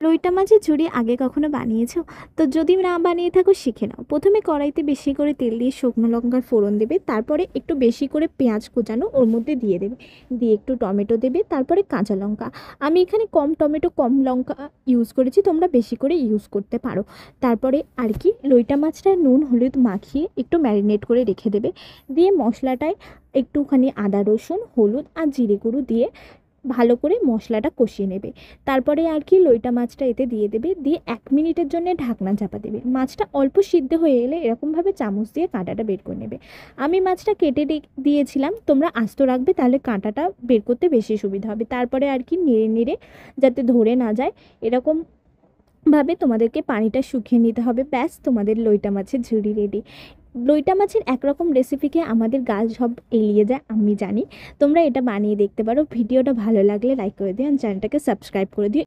লইটা মাছের ঝুড়ি আগে কখনো বানিয়েছো? তো যদি না বানিয়ে থাকো শিখে নাও। প্রথমে কড়াইতে বেশি করে তেল দিয়ে শুকনো লঙ্কার ফোড়ন দেবে, তারপরে একটু বেশি করে পেঁয়াজ কুচানো ওর মধ্যে দিয়ে দেবে, দিয়ে একটু টমেটো দেবে, তারপরে কাঁচা লঙ্কা। আমি এখানে কম টমেটো কম লঙ্কা ইউজ করেছি, তোমরা বেশি করে ইউজ করতে পারো। তারপরে আর কি লইটা মাছটা নুন হলুদ মাখিয়ে একটু ম্যারিনেট করে রেখে দেবে, দিয়ে মশলাটায় একটুখানি আদা রসুন হলুদ আর জিরে গুঁড়ো দিয়ে ভালো করে মশলাটা কষিয়ে নেবে। তারপরে আর কি লইটা মাছটা এতে দিয়ে দেবে, দিয়ে 1 মিনিটের জন্য ঢাকনা চাপা দেবে। মাছটা অল্প সিদ্ধ হয়ে এলে এরকমভাবে চামচ দিয়ে কাঁটাটা বের করে নেবে। আমি মাছটা কেটে দিয়েছিলাম, তোমরা আস্ত রাখবে, তাহলে কাঁটাটা বের করতে বেশি সুবিধা হবে। তারপরে আর কি নেড়ে নেড়ে যাতে ধরে না যায় এরকম ভাবে তোমাদেরকে পানিটা শুকিয়ে নিতে হবে। ব্যাস, তোমাদের লইটা মাছের ঝুড়ি রেডি। লইটা মাছের একরকম রেসিপিকে আমাদের গাল সব এড়িয়ে যায়, আমি জানি। তোমরা এটা বানিয়ে দেখতে পারো। ভিডিওটা ভালো লাগলে লাইক করে দিও আর চ্যানেলটাকে সাবস্ক্রাইব করে দিও।